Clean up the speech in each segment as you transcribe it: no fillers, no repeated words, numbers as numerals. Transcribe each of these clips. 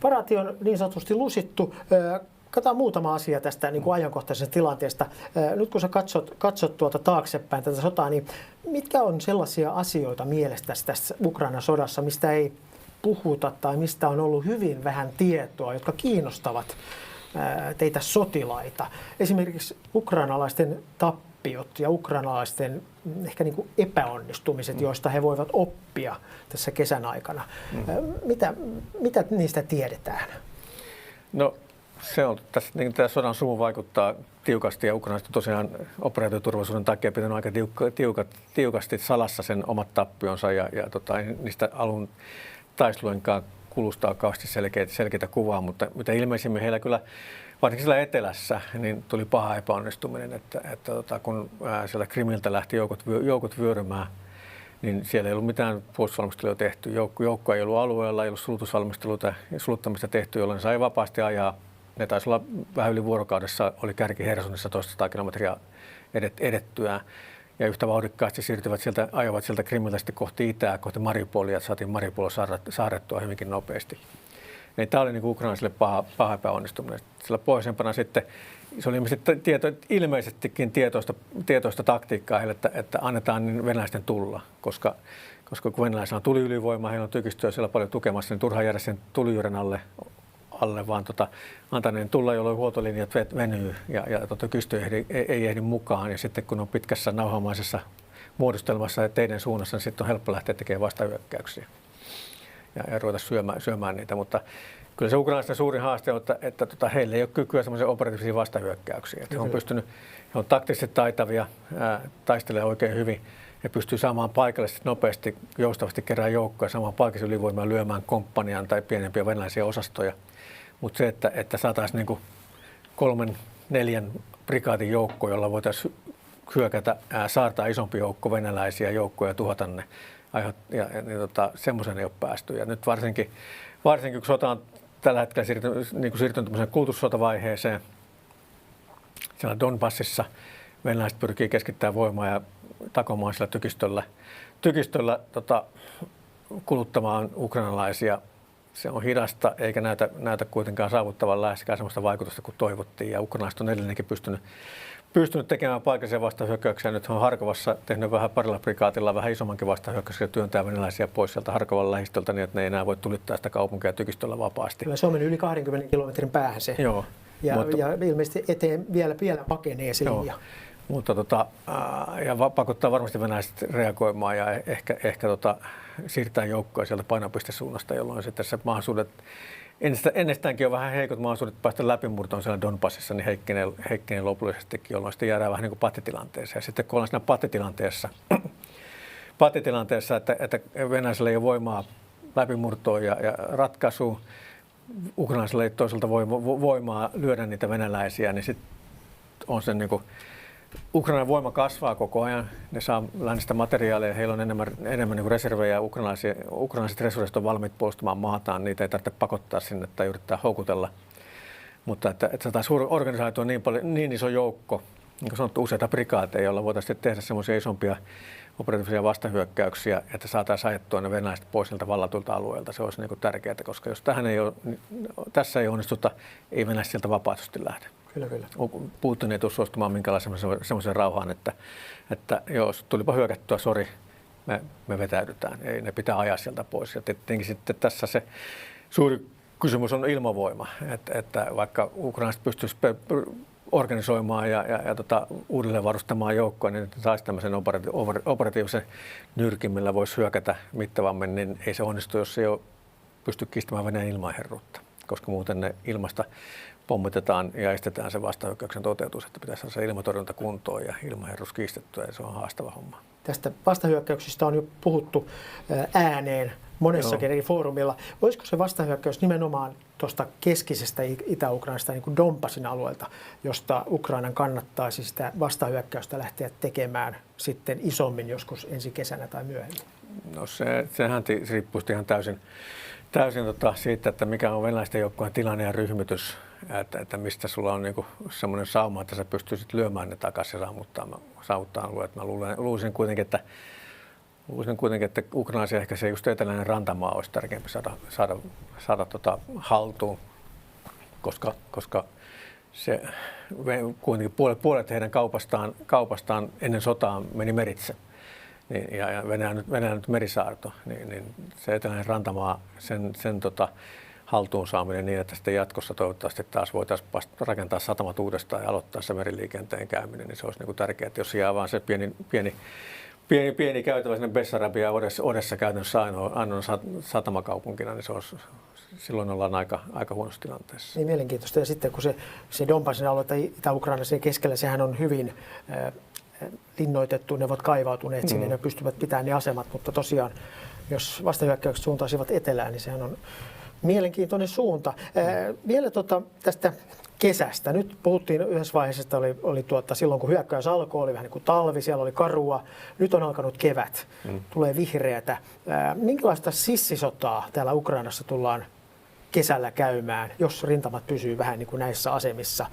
Paraati on niin sanotusti lusittu. Katsotaan muutama asia tästä niin kuin ajankohtaisesta tilanteesta. Nyt kun sä katsot taaksepäin tätä sotaa, niin mitkä on sellaisia asioita mielestäsi tässä Ukrainan sodassa, mistä ei puhuta tai mistä on ollut hyvin vähän tietoa, jotka kiinnostavat teitä sotilaita? Esimerkiksi ukrainalaisten tappiot ja ukrainalaisten ehkä niin kuin epäonnistumiset, joista he voivat oppia tässä kesän aikana. Mitä niistä tiedetään? No, se on tässä, niin tämä sodan sumu vaikuttaa tiukasti ja ukrainalaiset tosiaan operaatioturvallisuuden takia pitänyt aika tiukasti salassa sen omat tappionsa ja niistä alun taistelujenkaan kulusta on kauheasti selkeitä kuvaa, mutta mitä ilmeisimmin heillä kyllä, varsinkin siellä etelässä, niin tuli paha epäonnistuminen, että kun sieltä Krimiltä lähti joukot vyörymään, niin siellä ei ollut mitään puolustusvalmistelua tehty. Joukko ei ollut alueella, ei ollut sulutusvalmisteluita ja suluttamista tehty, jolloin sai vapaasti ajaa. Ne taisi olla vähän yli vuorokaudessa, oli kärki Hersonissa 100 kilometriä edettyään. Ja yhtä vauhdikkaasti ajoivat sieltä Krimiltä sitten kohti itää, kohti Mariupolia, että saatiin Mariupol saarrettua hyvinkin nopeasti. Niin tämä oli niin ukrainalaisille paha epäonnistuminen. Sillä pohjoisempana sitten, se oli ilmeisestikin tietoista taktiikkaa heille, että annetaan niin venäläisten tulla, koska kun venäläisillä on tuliylivoimaa, heillä on tykistöä siellä paljon tukemassa, niin turhaan jäädä sen tulijyren alle vaan antaneen tulla, jolloin huoltolinjat venyy ja tykistö ei ehdi mukaan. Ja sitten kun on pitkässä nauhamaisessa muodostelmassa ja teidän suunnassa, niin sitten on helppo lähteä tekemään vastahyökkäyksiä ja ruveta syömään niitä. Mutta kyllä se ukrainalaisten suurin haaste on, että heillä ei ole kykyä semmoisia operatiivisia vastahyökkäyksiä. He on taktisesti taitavia, taistelee oikein hyvin ja pystyy saamaan paikallisesti nopeasti, joustavasti kerää joukkoja, saamaan paikallisen ylivoimaa lyömään komppanian tai pienempiä venäläisiä osastoja. Mutta se, että saataisiin niin 3-4 prikaatin joukko, jolla voitaisiin hyökätä, saartaa isompi joukko venäläisiä joukkoja ja tuhota ne, semmoisen ei ole päästy. Ja nyt varsinkin kun sota on tällä hetkellä siirtynyt kulutussotavaiheeseen, siellä Donbassissa venäläiset pyrkii keskittämään voimaa ja takomaan sillä tykistöllä kuluttamaan ukrainalaisia. Se on hidasta eikä näytä kuitenkaan saavuttavan läheskään sellaista vaikutusta kuin toivottiin. Ja ukrainalaiset on edelleenkin pystynyt tekemään paikallisia vastahyökkäyksiä. Nyt on Harkovassa tehnyt parilla prikaatilla vähän isommankin vastahyökkäyksiä, työntää venäläisiä pois sieltä Harkovan lähistöltä niin, että ne ei enää voi tulittaa sitä kaupunkia tykistöllä vapaasti. Se on mennyt yli 20 kilometrin päähän se. Joo. Ja ilmeisesti eteen vielä pakenee se linja. Mutta ja pakottaa varmasti venäläiset reagoimaan ja ehkä siirtää joukkoja sieltä painopistesuunnasta, jolloin sitten se mahdollisuudet, ennestäänkin on vähän heikot mahdollisuudet päästä läpimurtoon siellä Donbassissa, niin heikkenee lopullisestikin, jolloin sitten jäädään vähän niin kuin pattitilanteeseen. Ja sitten kun ollaan siinä pattitilanteessa, että venäläisillä ei ole voimaa läpimurtoon ja ratkaisuun, ukrainalaisilla ei toisaalta voimaa lyödä niitä venäläisiä, niin sitten on sen niin kuin Ukrainan voima kasvaa koko ajan. Ne saa lännistä materiaalia, heillä on enemmän niin kuin reservejä. Ukrainalaiset resurssit on valmiit puolustamaan maataan. Niitä ei tarvitse pakottaa sinne tai yrittää houkutella. Mutta että tämä suuri organisaatio on niin iso joukko, niin kuin sanottu, useita prikaateja, joilla voitaisiin tehdä semmoisia isompia operatiivisia vastahyökkäyksiä, että saataisiin ajettua ne venäläiset pois sieltä vallatuilta alueilta. Se olisi niin kuin tärkeää, koska jos tässä ei onnistuta, ei venäläiset sieltä vapaaehtoisesti lähde. Kyllä. Putin ei tule suostumaan minkälaisen semmoisen rauhaan, että jos tulipa hyökättyä, sori, me vetäydytään. Ei, ne pitää ajaa sieltä pois. Ja tietenkin sitten tässä se suuri kysymys on ilmavoima, että vaikka ukrainalaiset pystyisivät organisoimaan ja uudelleen varustamaan joukkoa, niin saisi tämmöisen operatiivisen nyrkin, millä voisi hyökätä mittavammin, niin ei se onnistu, jos ei ole pysty kiistämään Venäjän ilmaherruutta, koska muuten ne ilmasta pommitetaan ja estetään se vastahyökkäyksen toteutus, että pitäisi saada se ilmatorjunta kuntoon ja ilmaherrus kiistettyä, ja se on haastava homma. Tästä vastahyökkäyksistä on jo puhuttu ääneen monessakin eri foorumilla. Olisiko se vastahyökkäys nimenomaan tuosta keskisestä Itä-Ukrainasta, niin kuin Donbassin alueelta, josta Ukrainan kannattaisi sitä vastahyökkäystä lähteä tekemään sitten isommin joskus ensi kesänä tai myöhemmin? No sehän riippuu ihan täysin siitä, että mikä on venäläisten joukkojen tilanne ja ryhmitys, että mistä sulla on niinku semmoinen sauma, että sä pystyisit lyömään ne takaisin ja saavuttaa alueet. Mä luulisin kuitenkin, että Uskon kuitenkin, että Ukrainassa ehkä se just eteläinen rantamaa olisi tärkeämpi saada haltuun, koska se kuitenkin puolet heidän kaupastaan ennen sotaa meni meritse. Ja Venäjä nyt merisaarto, niin se eteläinen rantamaa, sen haltuun saaminen niin, että sitten jatkossa toivottavasti taas voitaisiin rakentaa satamat uudestaan ja aloittaa se meriliikenteen käyminen, niin se olisi niin kuin tärkeää, että jos jää vaan se pieni käytävä sinne Bessarabia Odessa käytännössä ainoa satamakaupunkina, niin silloin ollaan aika huonossa tilanteessa. Niin mielenkiintoista. Ja sitten kun se Donbassin alue tai Itä-Ukraina sen keskellä, sehän on hyvin linnoitettu, ne ovat kaivautuneet sinne, ne pystyvät pitämään ne asemat, mutta tosiaan, jos vastahyökkäykset suuntaisivat etelään, niin sehän on mielenkiintoinen suunta. Vielä tästä kesästä. Nyt puhuttiin yhdessä vaiheessa, että oli silloin kun hyökkäys alkoi, oli vähän niin kuin talvi, siellä oli karua. Nyt on alkanut kevät, tulee vihreätä. Minkälaista sissisotaa täällä Ukrainassa tullaan kesällä käymään, jos rintamat pysyy vähän niin kuin näissä asemissa?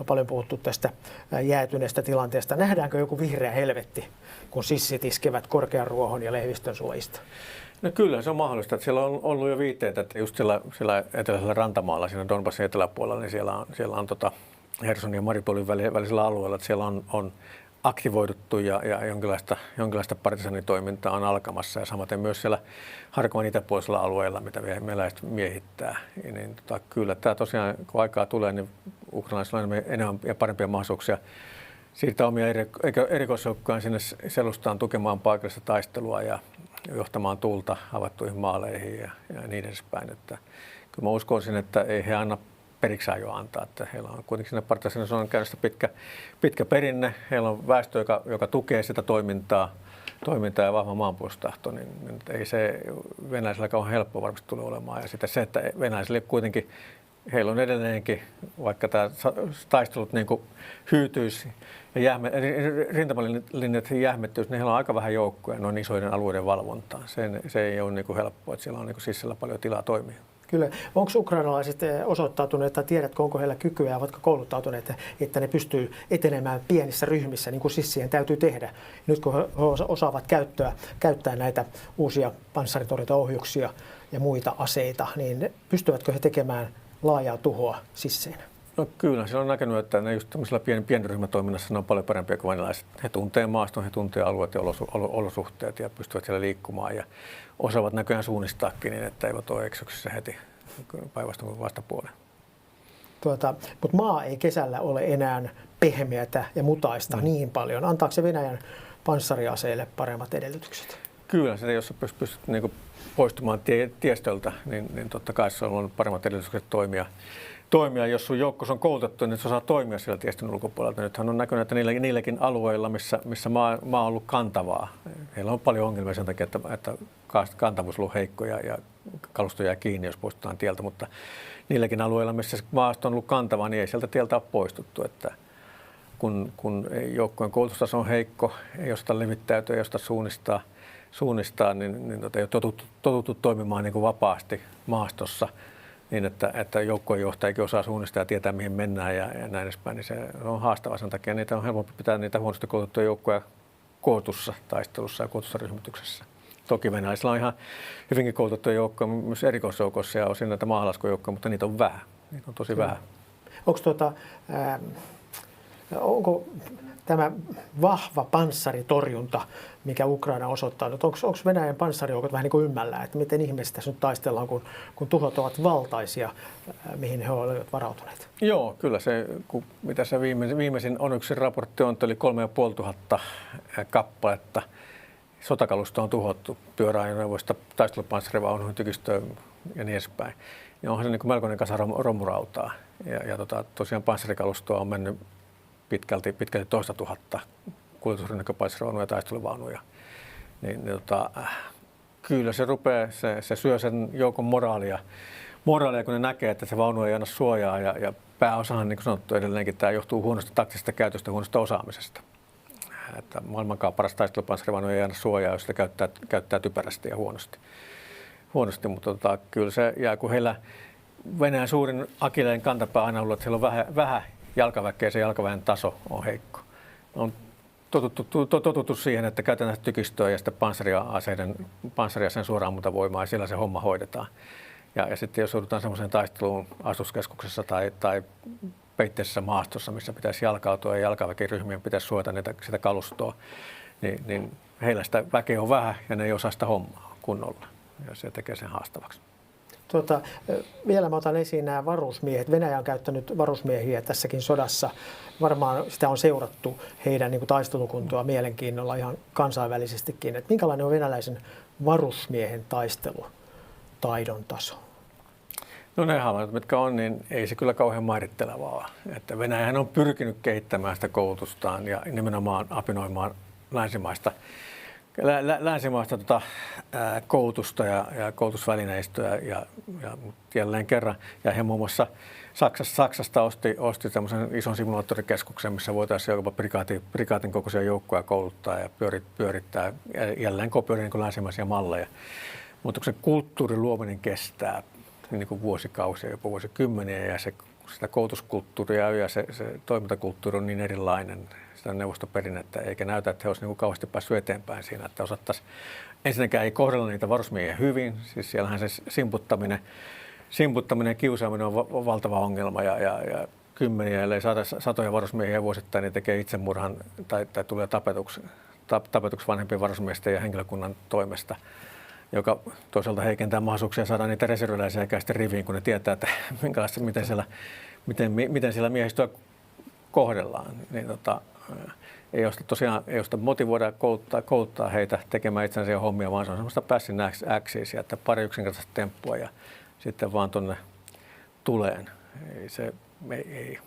On paljon puhuttu tästä jäätyneestä tilanteesta. Nähdäänkö joku vihreä helvetti, kun sissit iskevät korkean ruohon ja lehdistön suojista? No kyllä, se on mahdollista. Että siellä on ollut jo viitteitä, että just siellä eteläisellä rantamaalla, siinä Donbassin eteläpuolella, niin siellä on Hersonin ja Mariupolin välisellä alueella, että siellä on aktivoiduttu ja jonkinlaista partisanitoimintaa on alkamassa. Ja samaten myös siellä Harkovan itäpuolisella alueella, mitä venäläiset miehittää. Niin kyllä tämä tosiaan, kun aikaa tulee, niin ukrainalaisilla on enemmän ja parempia mahdollisuuksia siirtää omia erikoisjoukkojaan sinne selustaan tukemaan paikallista taistelua ja johtamaan tuulta avattuihin maaleihin ja niin edespäin. Että kyllä mä uskoisin, että ei he anna periksi ajoa antaa. Että heillä on kuitenkin siinä partisanin on käynnissä pitkä perinne. Heillä on väestö, joka tukee sitä toimintaa ja vahva maanpuolustustahto, niin ei se venäläisellä kauhean helppoa varmasti tule olemaan. Ja sitten se, että venäläisille kuitenkin, heillä on edelleenkin, vaikka tämä taistelut niin kuin hyytyisi ja rintamalinjat jähmettyisi, niin heillä on aika vähän joukkoja noin isoiden alueiden valvontaan. Se ei ole niin kuin helppoa, että siellä on niin kuin sisällä paljon tilaa toimia. Kyllä. Onko ukrainalaiset osoittautuneet, tai tiedätkö, onko heillä kykyä ja ovatko kouluttautuneet, että ne pystyy etenemään pienissä ryhmissä, niin kuin sissien täytyy tehdä? Nyt kun he osaavat käyttää näitä uusia panssaritorjuntaohjuksia ja muita aseita, niin pystyvätkö he tekemään laajaa tuhoa sisseinä? No kyllä, se on näkynyt, että ne just tämmöisellä pienryhmätoiminnassa ne on paljon parempia kuin venäläiset. He tuntee maaston, he tuntee alueet ja olosuhteet ja pystyvät siellä liikkumaan ja osaavat näköjään suunnistaakin niin, että eivät ole eksyksissä heti päinvastoin vastapuoleen. Mutta maa ei kesällä ole enää pehmeätä ja mutaista niin paljon. Antaako se Venäjän panssariaseille paremmat edellytykset? Kyllä, se jos pystyt niin poistumaan tiestöltä, niin totta kai se on paremmat edellytykset toimia. Jos sun joukko on koulutettu, niin se osaa toimia siellä tiestön ulkopuolelta. Nythän on näkynyt, että niilläkin alueilla, missä maa on ollut kantavaa, heillä on paljon ongelmia sen takia, että kantavuus on ollut heikko ja kalusto jää kiinni, jos poistutaan tieltä. Mutta niilläkin alueilla, missä maasta on ollut kantavaa, niin ei sieltä tieltä ole poistuttu. Että kun joukkojen koulutustaso on heikko, ei osata levittäytyä, ei osata suunnistaa niin ei ole totuttu toimimaan niin kuin vapaasti maastossa. Niin, että joukkojen johtajakin osaa suunnistaa ja tietää, mihin mennään ja näin edespäin, niin se on haastavaa sen takia. Niitä on helpompi pitää niitä huonosti koulutettuja joukkoja kootussa taistelussa ja kootussa ryhmityksessä. Toki venäläisillä on ihan hyvinkin koulutettuja joukkoja myös erikoisjoukoissa ja osin näitä maalaskujoukkoja, mutta niitä on vähän. Niitä on tosi vähän. Onko tämä vahva panssaritorjunta, mikä Ukraina osoittaa, onko Venäjän panssarijoukot vähän niin kuin ymmällään, että miten ihmeessä tässä nyt taistellaan, kun tuhot ovat valtaisia, mihin he olivat varautuneet? Joo, kyllä se, mitä se viimeisin ONYXin raportti on, oli 3500 kappaletta. Sotakalusta on tuhottu pyöräajoneuvoista, taistelupanssarivaunuihin, tykistöön ja niin edespäin. Ja onhan se niin kuin melkoinen kasa romurautaa. Tosiaan panssarikalustoa on mennyt pitkälti 2 000 kuljetusrynnäkköpanssarivaunuja ja taisteluvaunuja. Kyllä se rupeaa, se syö sen joukon moraalia, kun ne näkee, että se vaunu ei anna suojaa. Ja pääosahan, niin kuin sanottu edelleenkin, tämä johtuu huonosta taktisesta käytöstä ja huonosta osaamisesta. Että maailmankaan paras taistelupanssarivaunu ei anna suojaa, jos sitä käyttää typerästi ja huonosti. Mutta kyllä se jää, kun heillä Venäjän suurin akilleen kantapää aina ollut, että heillä on vähän jalkaväkeä, se jalkaväen taso on heikko. On totuttu siihen, että käytetään tykistöä ja sitten panssariaseen suoraan ampumavoimaa ja siellä se homma hoidetaan. Ja sitten jos joudutaan semmoiseen taisteluun asuskeskuksessa tai peitteisessä maastossa, missä pitäisi jalkautua ja jalkaväkiryhmien pitäisi suojata sitä kalustoa, niin heillä sitä väkeä on vähän ja ne ei osaa sitä hommaa kunnolla. Ja se tekee sen haastavaksi. Vielä mä otan esiin nämä varusmiehet. Venäjä on käyttänyt varusmiehiä tässäkin sodassa. Varmaan sitä on seurattu heidän niin kuin taistelukuntoa mielenkiinnolla ihan kansainvälisestikin. Et minkälainen on venäläisen varusmiehen taistelutaidon taso? No ne havainnot, mitkä on, niin ei se kyllä kauhean mairittelevaa. Että Venäjähän on pyrkinyt kehittämään sitä koulutustaan ja nimenomaan apinoimaan länsimaista koulutusta ja koulutusvälineistöä ja jälleen kerran. Ja he muun muassa Saksasta osti tämmöisen ison simulaattorikeskuksen, missä voitaisiin jopa prikaatin kokoisia joukkoja kouluttaa ja pyörittää jälleen kopioiden niin länsimaisia malleja. Mutta kun se kulttuurin luominen kestää niin kuin vuosikausia, jopa vuosikymmeniä ja sitä koulutuskulttuuria ja se toimintakulttuuri on niin erilainen, sitä neuvostoperinnettä, eikä näytä, että he olisivat niin kauheasti päässyt eteenpäin siinä, että osattaisiin. Ensinnäkään ei kohdella niitä varusmiehiä hyvin, siis siellähän se simputtaminen ja kiusaaminen on valtava ongelma ja kymmeniä, ellei satoja varusmiehiä vuosittain, niin tekee itsemurhan tai tulee tapetuksi vanhempien varusmiesten ja henkilökunnan toimesta, joka toisaalta heikentää mahdollisuuksia saada niitä reserviläisiä sitten riviin, kun ne tietää, että miten siellä miehistöä kohdellaan. Niin ei ole sitä motivoida kouluttaa heitä tekemään itsenäisiä hommia, vaan se on semmoista passin actsiä, että pari yksinkertaista temppua ja sitten vaan tuonne tuleen. Ei.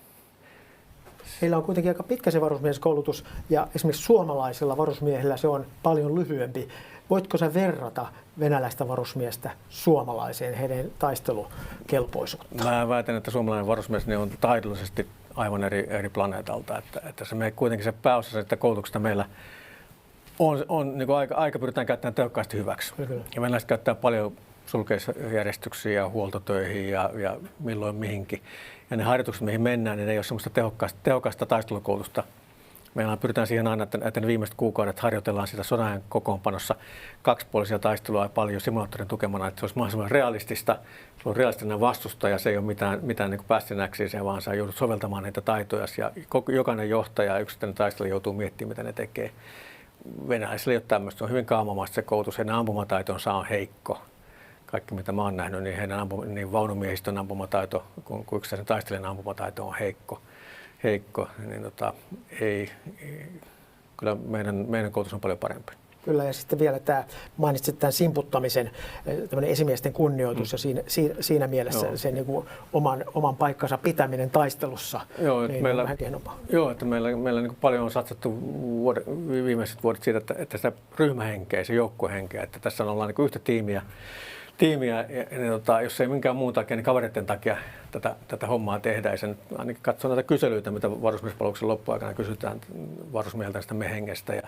Heillä on kuitenkin aika pitkä se varusmieskoulutus ja esimerkiksi suomalaisilla varusmiehillä se on paljon lyhyempi. Voitko sä verrata venäläistä varusmiestä suomalaiseen, heidän taistelukelpoisuutta? Mä väitän, että suomalainen varusmies on taidollisesti aivan eri planeetalta. Että se kuitenkin se pääosa siitä koulutuksesta meillä on niin kuin aika pyritään käyttämään tehokkaasti hyväksi. Kyllä. Ja venäläiset käyttää paljon sulkeisjärjestyksiä ja huoltotöihin ja milloin mihinkin. Ja ne harjoitukset, mihin mennään, niin ei ole semmoista tehokasta taistelukoulutusta. Meillä pyritään siihen aina, että ne viimeiset kuukaudet harjoitellaan sitä sodan kokoonpanossa kaksipuolisia taistelua ja paljon simulaattorin tukemana, että se olisi mahdollisimman realistista. Se on realistinen vastustaja, se ei ole mitään niin päästinäksiä, vaan sä joudut soveltamaan niitä taitoja. Ja jokainen johtaja ja yksittäinen taistelija joutuu miettimään, mitä ne tekee. Venäläisillä ei ole tämmöistä, se on hyvin kaamamaista se koulutus, heidän ampumataitonsa on heikko. Kaikki mitä mä oon nähnyt, niin heidän niin vaunumiehistön ampumataito kuin yksittäisen taistelijan ampumataito on heikko, niin kyllä meidän koulutus on paljon parempi. Kyllä, ja sitten vielä mainitsit tämän simputtamisen, tämmöinen esimiesten kunnioitus ja siinä mielessä sen niin kuin oman paikkansa pitäminen taistelussa. Joo, niin meillä, on vähän hienompaa. Joo, että meillä niin kuin paljon on satsattu viimeiset vuodet siitä, että sitä ryhmähenkeä, se joukkuehenkeä, että tässä ollaan niin kuin yhtä tiimiä ja jos ei minkään muun takia, niin kavereiden takia tätä hommaa tehdään. Ja sen, ainakin katsoo näitä kyselyitä, mitä varusmiespalveluksen loppuaikana kysytään varusmieltä sitä mehengestä ja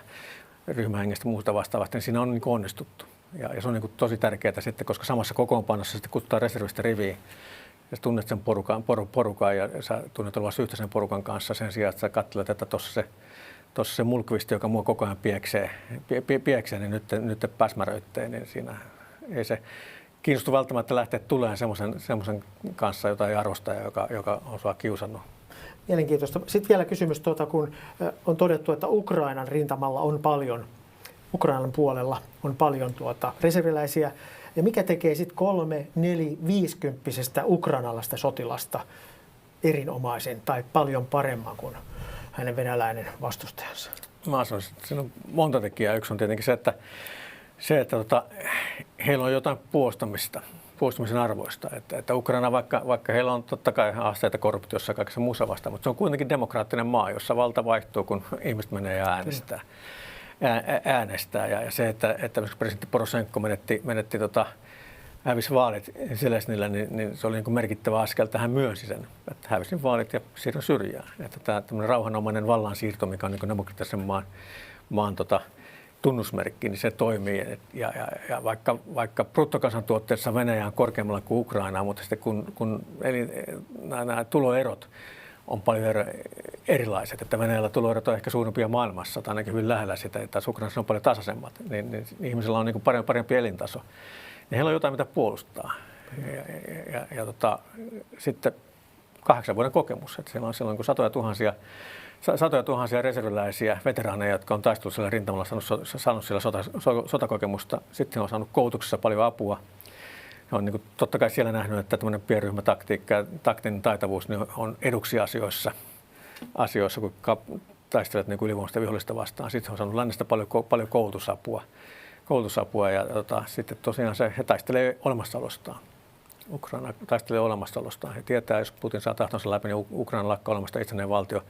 ryhmähengestä ja muusta vastaavasta, niin siinä on niin onnistuttu. Ja se on niin tosi tärkeää sitten, koska samassa kokoonpanossa sitten kutsutaan reservistä riviin ja sä tunnet sen porukan ja sä tunnet olevasi yhtä sen porukan kanssa sen sijaan, että sä katselet, että tuossa se mulkvisti, joka mua koko ajan pieksee niin nyt päsmäröittee, niin siinä ei se kiinnostu välttämättä lähteä tulemaan semmoisen kanssa, jota ei arvosta ja joka on sua kiusannut. Mielenkiintoista. Sitten vielä kysymys, kun on todettu, että Ukrainan rintamalla on paljon, Ukrainan puolella on paljon reserviläisiä. Ja mikä tekee sitten 3-, 4-, 50-vuotiaasta ukrainalaista sotilasta erinomaisen tai paljon paremman kuin hänen venäläinen vastustajansa? Mä sanoisin, että siinä on monta tekijää. Yksi on tietenkin se, että heillä on jotain puolustamisen arvoista. Että Ukraina, vaikka heillä on totta kai haasteita korruptiossa ja kaikessa muussa vastaan, mutta se on kuitenkin demokraattinen maa, jossa valta vaihtuu, kun ihmiset menee ja äänestää. Ja se, että presidentti Poroshenko hävisi vaalit Zelensnillä, niin se oli niin kuin merkittävä askel. Hän myönsi sen, että hävisin vaalit ja siirryn syrjään. Että tämä rauhanomainen vallansiirto, mikä on niin demokraattisen maan tunnusmerkki, niin se toimii. Ja vaikka bruttokansantuotteessa Venäjä on korkeammalla kuin Ukraina, mutta sitten kun nämä tuloerot on paljon erilaiset. Että Venäjällä tuloerot on ehkä suurimpia maailmassa, tai ainakin hyvin lähellä sitä, että Ukrainassa on paljon tasaisemmat. Niin ihmisillä on niin kuin parempi elintaso. Niin heillä on jotain, mitä puolustaa. Sitten 8 vuoden kokemus. Että siellä on silloin kun satoja tuhansia reserviläisiä, veteraaneja, jotka on taistellut siellä rintamalla, saanut siellä sotakokemusta. Sitten he on saanut koulutuksessa paljon apua. He on niin kuin, totta kai siellä nähnyt, että tämmöinen pienryhmätaktiikka ja taktinen taitavuus niin on eduksi asioissa kun taistelet niin ylivoimaista vihollista vastaan. Sitten he on saanut lännestä paljon koulutusapua ja sitten tosiaan he taistelee olemassaolostaan. Ukraina taistelee olemassaolostaan. He tietää, jos Putin saa tahtonsa läpi, niin Ukraina lakkaa olemasta itsenäinen valtio.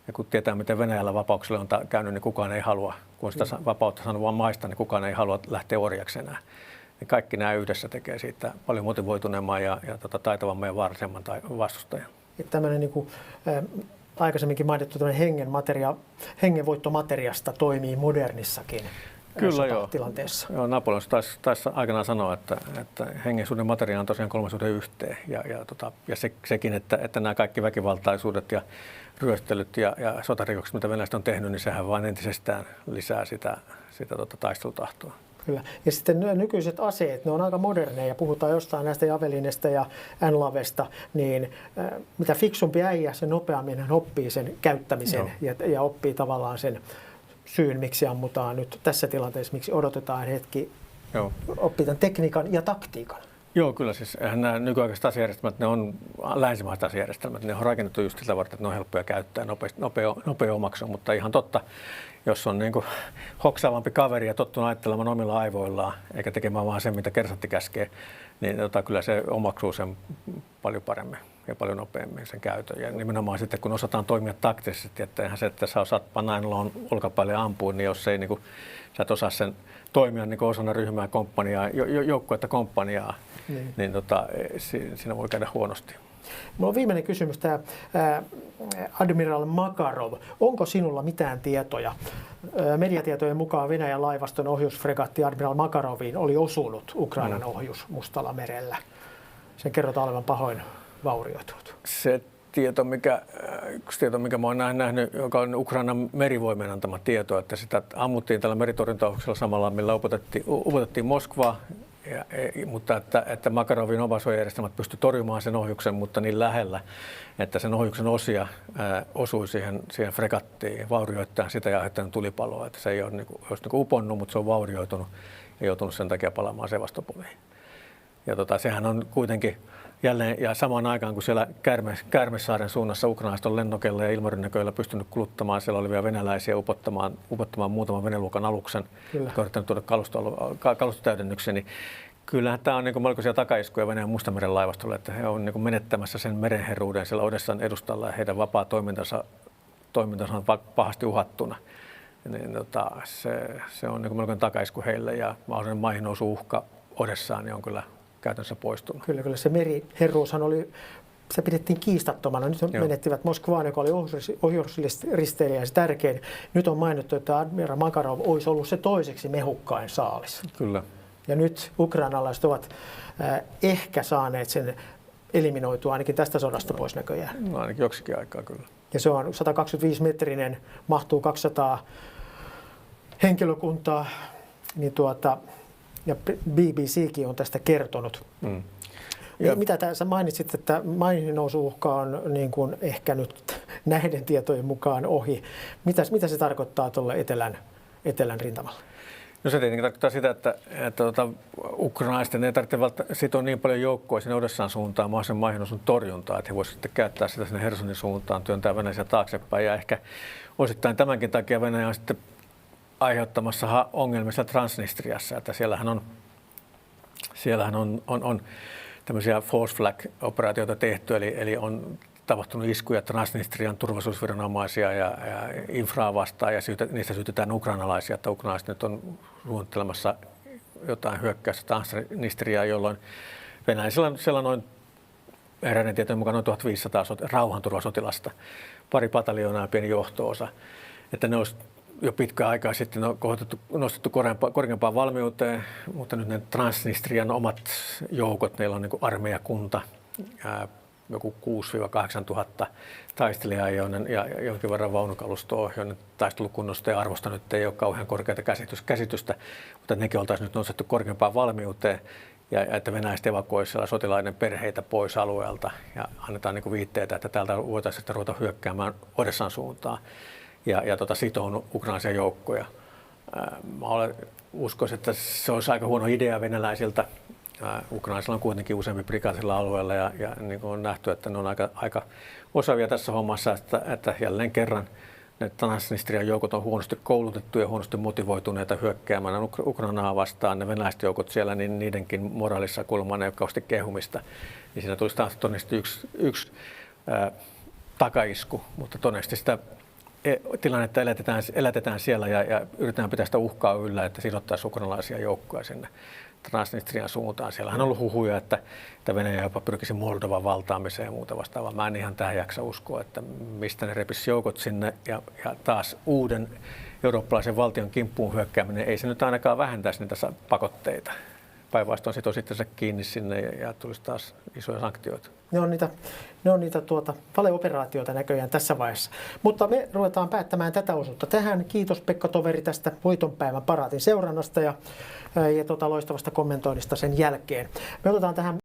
Ja kun tietää, miten Venäjällä vapaukselle on käynyt, niin kukaan ei halua, kun sitä vapautta saanut vain maista, niin kukaan ei halua lähteä orjaksi enää. Ja kaikki nämä yhdessä tekee siitä paljon motivoituneemman ja taitavamman ja vaarallisemman vastustajan. Tämmöinen niin kuin, aikaisemminkin mainittu hengenvoittomateriasta toimii modernissakin tilanteessa. Joo, Napoleon taisi aikanaan sanoa, että hengensuhde materia on tosiaan 3 suhde yhteen. Ja sekin, että nämä kaikki väkivaltaisuudet ja ryöstelyt ja sotarikokset, mitä venäläiset on tehnyt, niin sehän vain entisestään lisää sitä taistelutahtoa. Kyllä. Ja sitten nykyiset aseet, ne on aika moderneja. Puhutaan jostain näistä Javelinista ja NLAVesta, niin mitä fiksumpi äijä, sen nopeammin hän oppii sen käyttämisen ja oppii tavallaan sen syyn, miksi ammutaan nyt tässä tilanteessa, miksi odotetaan hetki, oppii tämän tekniikan ja taktiikan. Joo, kyllä siis nämä nykyaikaiset asejärjestelmät, ne on länsimaiset asejärjestelmät, ne on rakennettu just sillä varten, että ne on helppoja käyttää, nopea omaksua, mutta ihan totta, jos on niin kuin hoksaavampi kaveri ja tottunut ajattelemaan omilla aivoillaan, eikä tekemään vaan sen, mitä kersantti käskee, niin kyllä se omaksuu sen paljon paremmin ja paljon nopeammin sen käytön. Ja nimenomaan sitten, kun osataan toimia taktisesti, että eihän se, että sä osaat panna olkapäälle ja ampua, niin jos ei, niin kuin, sä et osaa sen toimia niin kuin osana ryhmää, komppaniaa, joukkuetta komppaniaa, niin siinä voi käydä huonosti. Minulla on viimeinen kysymys, tämä Admiral Makarov. Onko sinulla mitään tietoja? Mediatietojen mukaan Venäjän laivaston ohjusfregaatti Admiral Makaroviin oli osunut Ukrainan ohjus Mustalla merellä. Sen kerrotaan olevan pahoin vaurioitunut. Se yksi tieto, mikä mä oon nähnyt, joka on Ukrainan merivoimien antama tieto, että sitä ammuttiin tällä meritorjuntaohjuksella samalla, millä upotettiin Moskvaa, mutta että Makarovin omasuojajärjestelmät pystyi torjumaan sen ohjuksen, mutta niin lähellä, että sen ohjuksen osia osui siihen fregattiin, vaurioittaen sitä ja aiheuttanut tulipaloa. Että se ei ole olisi uponnut, mutta se on vaurioitunut ja joutunut sen takia palaamaan Sevastopoliin. Ja sehän on kuitenkin jälleen, ja samaan aikaan kun siellä Kärmesaaren suunnassa ukrainalaiset on lennokeilla ja ilmarynnäköillä pystynyt kuluttamaan siellä olevia venäläisiä upottamaan muutaman veneluokan aluksen, jotka on yrittänyt tuoda kalustotäydennyksen, niin kyllähän tämä on niin melkoisia takaiskuja Venäjän Mustameren laivastolle, että he on niin menettämässä sen merenherruuden siellä Odessan edustalla ja heidän vapaa toimintansa on pahasti uhattuna. Niin, se on niin melkoinen takaisku heille ja mahdollinen maihin nousu uhka Odessaan niin on kyllä käytännössä poistunut. Kyllä se meriherruushan se pidettiin kiistattomana. Nyt menettivät Moskvaan, joka oli ohjusristeilijä ja se tärkein. Nyt on mainittu, että Admiral Makarov olisi ollut se toiseksi mehukkain saalis. Kyllä. Ja nyt ukrainalaiset ovat ehkä saaneet sen eliminoitua ainakin tästä sodasta pois näköjään. No ainakin joksikin aikaa kyllä. Ja se on 125-metrinen, mahtuu 200 henkilökuntaa, niin ja BBCkin on tästä kertonut. Mitä sä mainitsit, että maihin nousu-uhka on niin kuin ehkä nyt näiden tietojen mukaan ohi. Mitä se tarkoittaa tuolle etelän rintamalla? No se tietenkin tarkoittaa sitä, että ukrainalaisten ei tarvitse sitoa niin paljon joukkoa sinne Odessaan suuntaan mahdollisen maihinnousun torjuntaa, että he voisivat sitten käyttää sitä sinne Hersonin suuntaan, työntää venäläisiä taaksepäin. Ja ehkä osittain tämänkin takia Venäjä on sitten aiheuttamassa ongelmia Transnistriassa, että siellähän on tämmöisiä force flag-operaatioita tehty, eli on tapahtunut iskuja Transnistrian turvallisuusviranomaisia ja infraa vastaan, ja niistä syytetään ukrainalaisia, että ukrainalaiset nyt on suunnittelemassa jotain hyökkäystä Transnistriaa, jolloin venäläisillä on noin eräiden tietojen mukaan noin 1500 rauhanturvasotilasta, pari pataljoonaa ja pieni johto-osa, että ne olisi jo pitkään aikaa sitten on nostettu korkeampaan valmiuteen, mutta nyt ne Transnistrian omat joukot, neillä on niin kuin armeijakunta, joku 6-8 tuhatta taistelijaa ja jonkin verran vaunukalustoa, joiden taistelukunnosta ja arvosta nyt ei ole kauhean korkeata käsitystä, mutta nekin oltaisiin nyt nostettu korkeampaan valmiuteen ja että venäläiset evakuoisivat sotilaiden perheitä pois alueelta ja annetaan niin kuin viitteitä, että täältä voitaisiin ruveta hyökkäämään Odessan suuntaan ja sitoon ukrainaisia joukkoja. Mä uskoisin, että se olisi aika huono idea venäläisiltä. Ukrainaisilla on kuitenkin useampi prikaatilla alueella ja niin kuin on nähty, että ne on aika osaavia tässä hommassa, että jälleen kerran ne Transnistrian joukot on huonosti koulutettuja ja huonosti motivoituneita hyökkäämään Ukrainaa vastaan. Ne venäläiset joukot siellä, niin niidenkin moraalissa kulmaa neukkausti kehumista. Niin siinä tulisi taas todennäköisesti yksi takaisku, mutta todennäköisesti sitä tilannetta elätetään siellä ja yritetään pitää sitä uhkaa yllä, että sidottaisiin ukrainalaisia joukkoja sinne Transnistrian suuntaan. Siellähän on ollut huhuja, että Venäjä jopa pyrkisi Moldovan valtaamiseen ja muuta vastaavaa. Mä en ihan tähän jaksa uskoa, että mistä ne repisi joukot sinne ja taas uuden eurooppalaisen valtion kimppuun hyökkääminen ei se nyt ainakaan vähentäisi niitä pakotteita. Päinvastoin sitoo sitten kiinni sinne ja tulisi taas isoja sanktioita. Ne on niitä valeoperaatioita näköjään tässä vaiheessa. Mutta me ruvetaan päättämään tätä osuutta tähän. Kiitos Pekka Toveri tästä voitonpäivän paraatin seurannasta ja loistavasta kommentoinnista sen jälkeen. Me otetaan tähän